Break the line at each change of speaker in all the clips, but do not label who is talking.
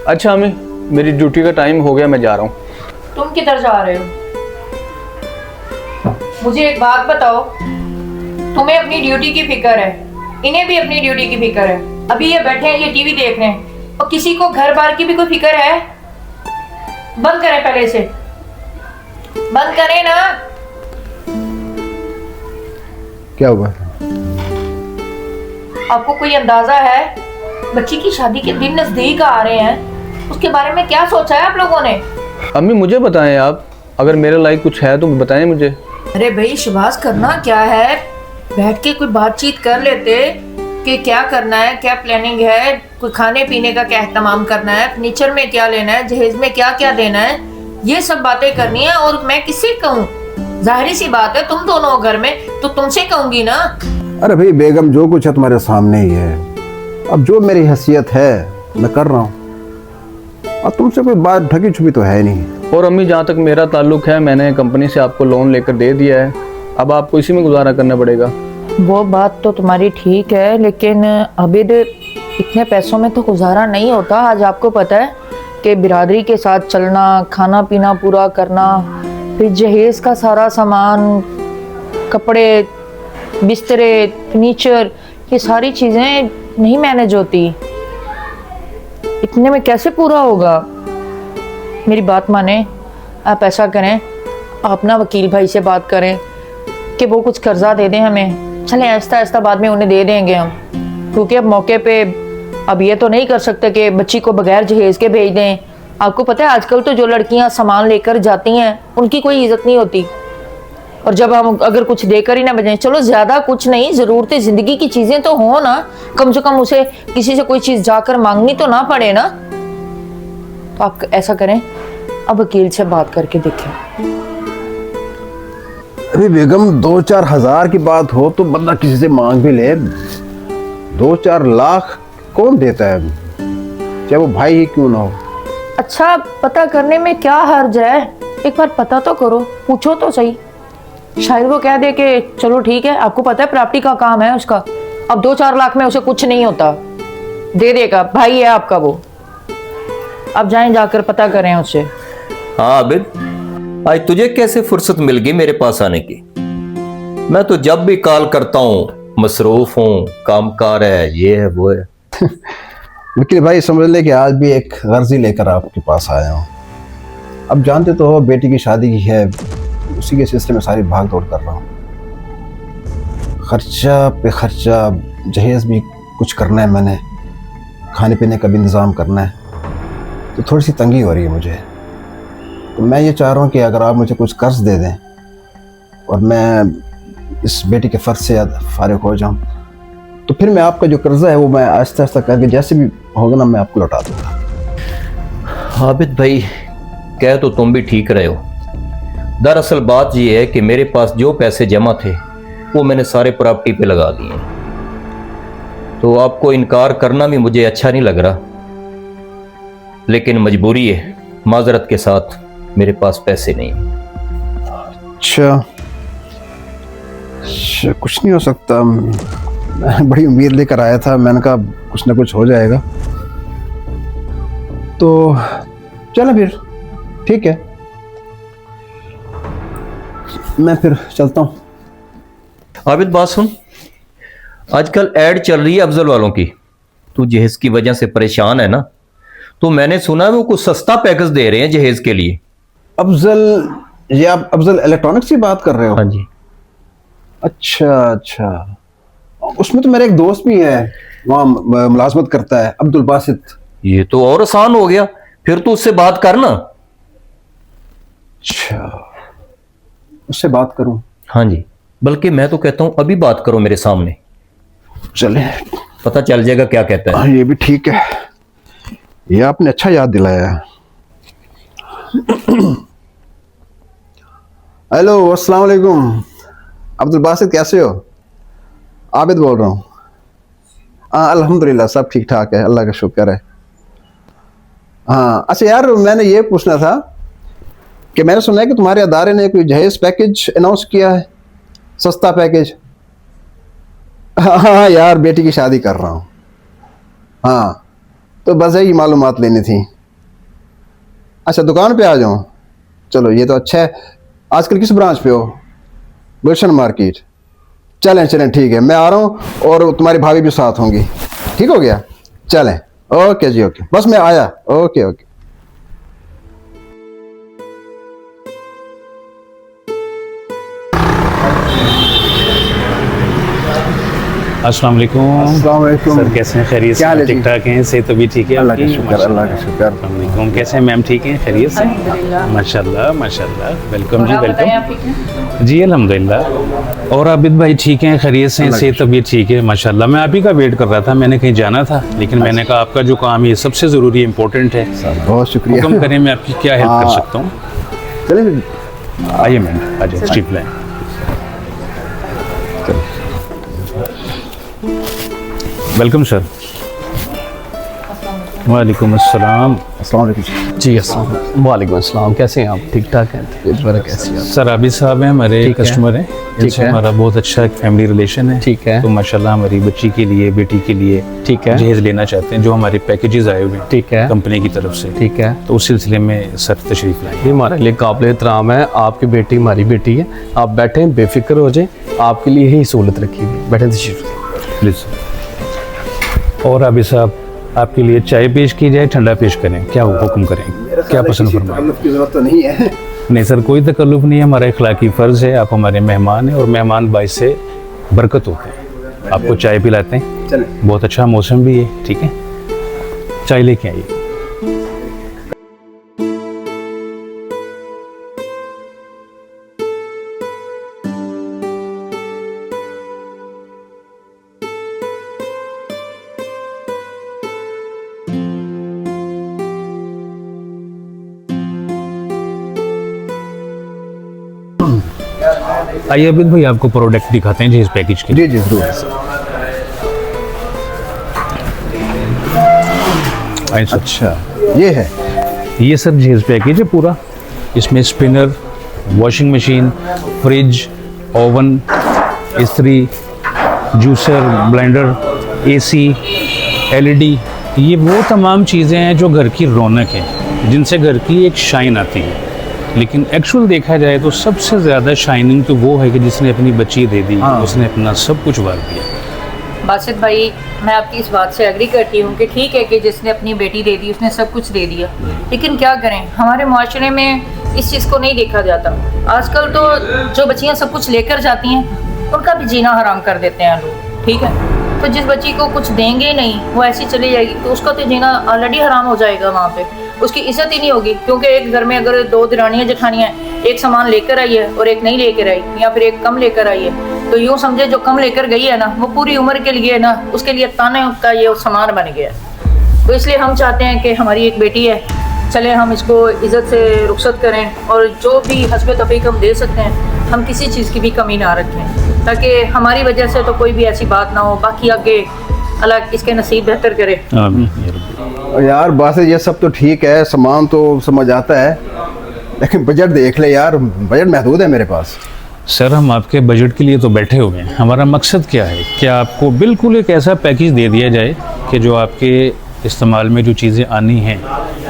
अच्छा अम्मी, मेरी ड्यूटी का टाइम हो गया, मैं जा रहा हूँ।
तुम किधर जा रहे हो? मुझे एक बात बताओ, तुम्हें अपनी ड्यूटी की फिक्र है, इन्हें भी अपनी ड्यूटी की फिक्र है। अभी ये बैठे हैं, ये टीवी देख रहे हैं, और किसी को घर बार की भी कोई फिक्र है? बंद करें, पहले से बंद करें ना।
क्या हुआ?
आपको कोई अंदाजा है? बच्ची की शादी के दिन नजदीक आ रहे हैं, उसके बारे में क्या सोचा है आप लोगों ने?
अम्मी मुझे बताएं आप, अगर मेरे लायक कुछ है तो बताएं मुझे।
अरे भाई शुभाष, करना क्या है? बैठ के कोई बातचीत कर लेते कि क्या करना है, क्या प्लानिंग है, कोई खाने पीने का क्या इत्तेमाम करना है, फर्नीचर में क्या लेना है, जहेज में क्या क्या देना है, ये सब बातें करनी है। और मैं किससे कहूँ? जाहिर सी बात है, तुम दोनों घर में, तो तुमसे कहूंगी ना।
अरे भाई बेगम, जो कुछ है तुम्हारे सामने ही है। अब जो मेरी हैसियत है मैं कर रहा हूँ, और तुमसे कोई बात ढकी छुपी तो है नहीं।
और अम्मी, जहाँ तक मेरा ताल्लुक है, मैंने कंपनी से आपको लोन लेकर दे दिया है, अब आपको इसी में गुजारा करना पड़ेगा।
वो बात तो तुम्हारी ठीक है, लेकिन अबिद, इतने पैसों में तो गुजारा नहीं होता। आज आपको पता है कि बिरादरी के साथ चलना, खाना पीना पूरा करना, फिर जहेज का सारा सामान, कपड़े, बिस्तरे, फर्नीचर, ये सारी चीज़ें नहीं मैनेज होती। इतने में कैसे पूरा होगा? मेरी बात माने, आप ऐसा करें, आप ना वकील भाई से बात करें कि वो कुछ कर्जा दे दें हमें। चलें, आहिस्ता आहिस्ता बाद में उन्हें दे देंगे हम, क्योंकि अब मौके पे अब ये तो नहीं कर सकते कि बच्ची को बगैर जहेज के भेज दें। आपको पता है आजकल तो जो लड़कियां सामान लेकर जाती हैं उनकी कोई इज्जत नहीं होती, और जब हम अगर कुछ देकर ही ना भेजें, चलो ज्यादा कुछ नहीं, जरूरतें जिंदगी की चीजें तो हो ना, कम से कम उसे किसी से कोई चीज जाकर मांगनी तो ना पड़े ना। तो आप ऐसा करें, अब वकील से बात करके देखें।
अरे बेगम, 2-4 हज़ार की बात हो तो बंदा किसी से मांग भी ले। 2-4 लाख कौन देता है, चाहे वो भाई ही क्यों ना हो।
अच्छा, पता करने में क्या हर्ज है? एक बार पता तो करो, पूछो तो सही। शायद वो कह दे कि चलो ठीक है, आपको पता है प्रॉपर्टी का काम है उसका, अब 2-4 लाख में उसे कुछ नहीं होता, दे देगा, भाई है आपका वो। अब जाएं, जाकर पता करें उससे।
हाँ आबिद, आज तुझे कैसे फुर्सत मिल गई मेरे पास आने की? मैं तो जब भी कॉल करता हूँ मसरूफ हूँ, कामकार है, ये है वो है।
वकील भाई, समझ ले कि आज भी एक गर्जी लेकर आपके पास आया हूँ। अब जानते तो हो बेटी की शादी की है, उसी के सिलसिले में सारी भाग दौड़ कर रहा हूँ। खर्चा पे खर्चा, जहेज भी कुछ करना है मैंने, खाने पीने का भी इंतज़ाम करना है, तो थोड़ी सी तंगी हो रही है मुझे। तो मैं ये चाह रहा हूँ कि अगर आप मुझे कुछ कर्ज दे दें और मैं इस बेटी के फ़र्ज से फारिग हो जाऊँ, तो फिर मैं आपका जो कर्जा है वो मैं आहिस्ता आहिस्ता करके जैसे भी होगा ना मैं आपको लौटा दूँगा।
आबिद भाई, कह तो तुम भी ठीक रहे हो। दरअसल बात यह है कि मेरे पास जो पैसे जमा थे वो मैंने सारे प्रॉपर्टी पे लगा दिए, तो आपको इनकार करना भी मुझे अच्छा नहीं लग रहा, लेकिन मजबूरी है, माजरत के साथ मेरे पास पैसे नहीं।
अच्छा, कुछ नहीं हो सकता, मैं बड़ी उम्मीद लेकर आया था, मैंने कहा कुछ ना कुछ हो जाएगा। तो चलो फिर ठीक है, मैं फिर चलता हूँ।
आबिद बात सुन, आजकल ऐड चल रही है अफजल वालों की, तू जहेज की वजह से परेशान है ना, तो मैंने सुना है वो कुछ सस्ता पैकेज दे रहे हैं जहेज के लिए।
अफजल, ये आप अफजल इलेक्ट्रॉनिक्स की बात कर रहे हो?
हाँ जी।
अच्छा अच्छा, उसमें तो मेरा एक दोस्त भी है, वहाँ मुलाजमत करता है, अब्दुल बासित।
ये तो और आसान हो गया, फिर तो उससे बात करना।
अच्छा, उससे बात करूं?
हाँ जी, बल्कि मैं तो कहता हूं अभी बात करो मेरे सामने,
चले
पता चल जाएगा क्या कहता है।
ये भी ठीक है, ये आपने अच्छा याद दिलाया। हेलो, अस्सलाम वालेकुम। अब्दुल बासित कैसे हो? आबिद बोल रहा हूँ। हाँ अल्हम्दुलिल्लाह, सब ठीक ठाक है, अल्लाह का शुक्र है। हाँ अच्छा यार, मैंने ये पूछना था कि मैंने सुना है कि तुम्हारे अदारे ने कोई जहेज पैकेज अनाउंस किया है, सस्ता पैकेज। हाँ यार, बेटी की शादी कर रहा हूँ। हाँ तो बस यही मालूमात लेनी थी। अच्छा दुकान पे आ जाऊँ? चलो ये तो अच्छा है। आजकल किस ब्रांच पे हो? गुलशन मार्केट। चलें चलें ठीक है, मैं आ रहा हूँ और तुम्हारी भाभी भी साथ होंगी। ठीक हो गया? चलें। ओके जी ओके, बस मैं आया। Okay okay.
अस्सलाम वालेकुम।
अस्सलाम वालेकुम।
सर कैसे हैं? खैरियत
क्या हाल है
से?
जी?
ठीक ठाक हैं? सेहत तो भी ठीक है
अल्लाह का
आपकी?
शुक्र, अल्लाह का शुक्र।
अस्सलाम वालेकुम। कैसे हैं मैम? ठीक हैं? खैरियत से? माशाल्लाह माशाल्लाह। वेलकम जी, वेलकम जी। अल्हम्दुलिल्लाह। और आबिद भाई ठीक हैं? खैरियत से? सेहत तो भी ठीक है माशाल्लाह। मैं आप ही का वेट कर रहा था, मैंने कहीं जाना था, लेकिन मैंने कहा आपका जो काम है सबसे ज़रूरी इंपॉर्टेंट है।
बहुत शुक्रिया।
हुक्म करें, मैं आपकी क्या हेल्प कर सकता हूँ?
चलें।
आइए मैम, आ जाए, स्ट्रिप लाइन। Welcome sir. वालेकुम अस्सलाम।
अस्सलाम वालेकुम।
जी अस्सलाम वालेकुम अस्सलाम। कैसे हैं आप? ठीक ठाक हैं? कैसे हैं आप?
सर आबिद साहब हैं, हमारे
ठीक है।
कस्टमर हैं। इनसे
है।
हमारा बहुत अच्छा एक फैमिली रिलेशन है।
ठीक है।
तो माशाल्लाह हमारी बच्ची के लिए, बेटी के लिए
ठीक है।
जहेज लेना चाहते हैं, जो हमारे पैकेजेस आए हुए हैं
ठीक है।
कंपनी की तरफ से।
ठीक है।
तो उस सिलसिले में सर तशरीफ लाएंगे।
ये हमारे लिए काबिल एहतराम है। आपकी बेटी हमारी बेटी है। आप बैठें, बेफिक्र हो जाएं, आपके लिए ही सहूलत रखी हुई है। बैठें तशरीफ लें।
प्लीज़। और आबिद साहब आपके लिए चाय पेश की जाए, ठंडा पेश करें, क्या हुक्म करें, क्या पसंद फरमाएं?
की जरूरत तो नहीं है।
नहीं सर, कोई तकल्लुफ़ नहीं है, हमारा इखलाकी फ़र्ज़ है। आप हमारे मेहमान हैं और मेहमान बाइस से बरकत होते हैं। आपको चाय पिलाते हैं।
चलें।
बहुत अच्छा मौसम भी है, ठीक है, चाय लेके आइए। आइए अबिद भाई, आपको प्रोडक्ट दिखाते हैं जी इस पैकेज के।
जी जी जरूर।
आइए सर।
अच्छा ये है?
ये सर जहेज पैकेज है पूरा। इसमें spinner, washing machine, fridge, oven, इस्त्री, जूसर, ब्लेंडर, एसी, एलईडी, ये वो तमाम चीज़ें हैं जो घर की रौनक है, जिनसे घर की एक शाइन आती है। लेकिन एक्चुअल देखा जाए तो सबसे ज़्यादा शाइनिंग तो वो है कि जिसने अपनी बच्ची दे दी, उसने अपना सब कुछ वार दिया।
बासित भाई, मैं आपकी इस बात से एग्री करती हूँ कि ठीक है कि जिसने अपनी बेटी दे दी उसने सब कुछ दे दिया, लेकिन क्या करें, हमारे माशरे में इस चीज़ को नहीं देखा जाता। आजकल तो जो बच्चियाँ सब कुछ लेकर जाती हैं उनका भी जीना हराम कर देते हैं लोग, ठीक है। तो जिस बच्ची को कुछ देंगे ही नहीं, वो ऐसी चली जाएगी, तो उसका तो जीना ऑलरेडी हराम हो जाएगा। वहाँ पे उसकी इज्जत ही नहीं होगी, क्योंकि एक घर में अगर दो दिरानियाँ जेठानियाँ हैं, एक सामान लेकर आई है और एक नहीं लेकर आई, या फिर एक कम लेकर आई है, तो यूँ समझे जो कम लेकर गई है ना, वो पूरी उम्र के लिए ना उसके लिए ताने का ये सामान बन गया। तो इसलिए हम चाहते हैं कि हमारी एक बेटी है, चले हम इसको इज़्ज़त से रुखसत करें और जो भी हस्ब तौफीक हम दे सकते हैं, हम किसी चीज़ की भी कमी ना रखें, ताकि हमारी वजह से तो कोई भी ऐसी बात ना हो। बाकी आगे अल्लाह इसके नसीब बेहतर करे।
यार बात ये सब तो ठीक है, सामान तो समझ आता है, लेकिन बजट देख ले यार, बजट महदूद है मेरे पास।
सर हम आपके बजट के लिए तो बैठे हुए हैं। हमारा मकसद क्या है कि आपको बिल्कुल एक ऐसा पैकेज दे दिया जाए कि जो आपके इस्तेमाल में जो चीज़ें आनी हैं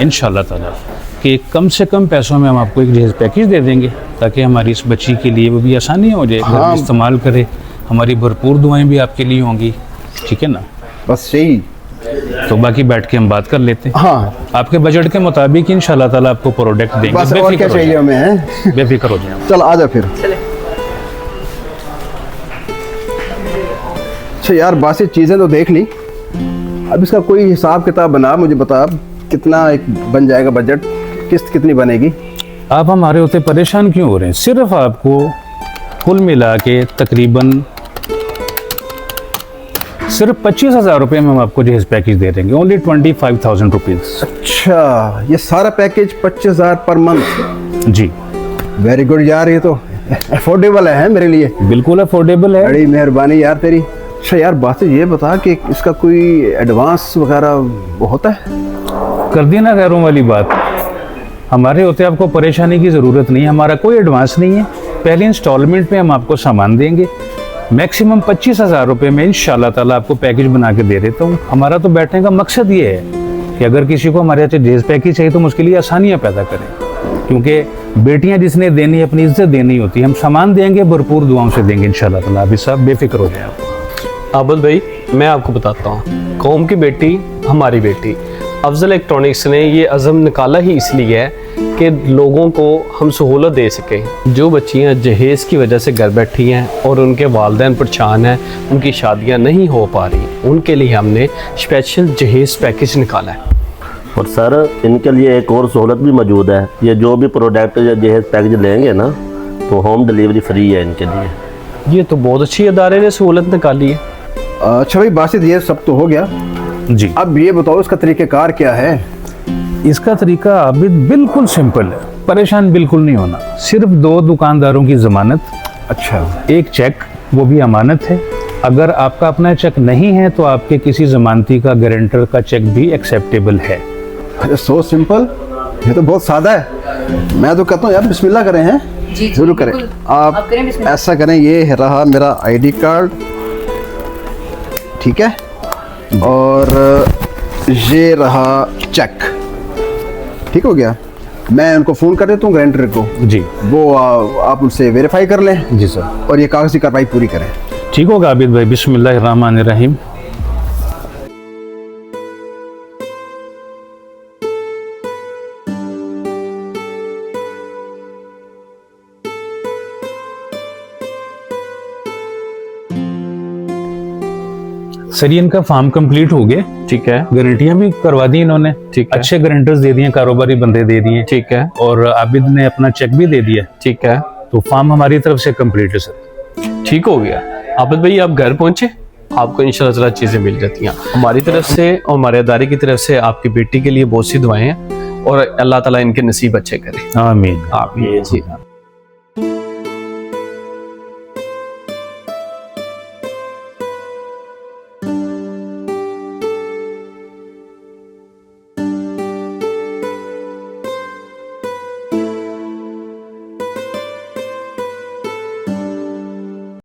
इंशाल्लाह ताला कि कम से कम पैसों में हम आपको एक जहेज पैकेज दे देंगे, ताकि हमारी इस बच्ची के लिए वो भी आसानी हो जाए, घर में इस्तेमाल करे। हमारी भरपूर दुआएं भी आपके लिए होंगी, ठीक है ना?
बस यही।
तो बाकी बैठ के हम बात कर लेते हैं।
हाँ
आपके बजट के मुताबिक इंशाल्लाह ताला आपको प्रोडक्ट देंगे।
बस, और क्या चाहिए हमें है?
बेफिक्र हो जाए।
चल आ जा फिर।
चले
अच्छा यार बासी चीज़ें तो देख ली, अब इसका कोई हिसाब किताब बना, मुझे बता कितना एक बन जाएगा बजट, किस्त कितनी बनेगी?
आप हमारे होते परेशान क्यों हो रहे हैं? सिर्फ आपको कुल मिला के तकरीबन सिर्फ 25,000 रुपये में हम आपको जहेज पैकेज दे देंगे। Only 25,000 rupees.
अच्छा ये सारा पैकेज 25,000 पर मंथ?
जी
वेरी गुड यार, ये तो अफोर्डेबल है मेरे लिए।
बिल्कुल अफोर्डेबल है।
बड़ी मेहरबानी यार तेरी। अच्छा यार बात ये बता कि इसका कोई एडवांस वगैरह वो होता है?
कर दी ना गैरों वाली बात। हमारे होते आपको परेशानी की ज़रूरत नहीं है, हमारा कोई एडवांस नहीं है। पहले इंस्टॉलमेंट में हम आपको सामान देंगे, मैक्सिमम 25,000 रुपये में इंशाल्लाह ताला आपको पैकेज बना के दे देता हूँ। हमारा तो बैठने का मकसद ये है कि अगर किसी को हमारे यहाँ से दहेज पैकेज चाहिए तो हम उसके लिए आसानियाँ पैदा करें, क्योंकि बेटियां जिसने देनी अपनी इज्जत देनी होती है। हम सामान देंगे, भरपूर दुआओं से देंगे इंशाल्लाह ताला। आबिद साहब बेफिक्र हो जाए आप।
आबिद भाई मैं आपको बताता हूँ, कौम की बेटी हमारी बेटी। अफजल इलेक्ट्रॉनिक्स ने ये अज़म निकाला ही इसलिए है कि लोगों को हम सहूलत दे सकें। जो बच्चियाँ जहेज़ की वजह से घर बैठी हैं और उनके वालिदैन परेशान हैं, उनकी शादियाँ नहीं हो पा रही, उनके लिए हमने स्पेशल जहेज़ पैकेज निकाला है।
और सर इनके लिए एक और सहूलत भी मौजूद है। ये जो भी प्रोडक्ट या जहेज पैकेज लेंगे ना, तो होम डिलीवरी फ्री है इनके लिए।
ये तो बहुत अच्छी अदारे ने सहूलत निकाली है।
अच्छा भाई बासित, ये सब तो हो गया,
जी
अब ये बताओ इसका तरीक़ेकार क्या है?
इसका तरीका आबिद बिल्कुल सिंपल है, परेशान बिल्कुल नहीं होना। सिर्फ 2 दुकानदारों की ज़मानत,
अच्छा,
एक चेक, वो भी अमानत है। अगर आपका अपना चेक नहीं है तो आपके किसी जमानती का, गारंटर का चेक भी एक्सेप्टेबल है।
अरे सो सिंपल, ये तो बहुत सादा है। मैं तो कहता हूँ यार बिस्मिल्लाह करें हैं।
जी
जरूर करें। आप
करें बिस्मिल्लाह।
ऐसा करें, ये रहा मेरा आईडी कार्ड, ठीक है, और ये रहा चेक, ठीक हो गया। मैं उनको फ़ोन कर देता हूँ गारंटर को,
जी
वो आप उनसे वेरीफाई कर लें
जी सर,
और ये कागज़ी कार्रवाई पूरी करें।
ठीक होगा आबिद भाई। बिस्मिल्लाहिर्रहमानिर्रहीम। सर ये इनका फॉर्म कंप्लीट हो गया,
ठीक है,
गारंटियां भी करवा दी इन्होंने,
ठीक है,
अच्छे गारंटर्स दे दिए, कारोबारी बंदे दे दिए,
ठीक है,
और आबिद ने अपना चेक भी दे दिया,
ठीक है,
तो फॉर्म हमारी तरफ से कंप्लीट है सर।
ठीक हो गया। आबिद भाई आप घर पहुंचे, आपको इंशाल्लाह ताला चीज़ें मिल जाती हैं। हमारी तरफ से और हमारे अदारे की तरफ से आपकी बेटी के लिए बहुत सी दुआएं हैं और अल्लाह ताला इनके नसीब अच्छे करे।
आमीन।
आमीन जी।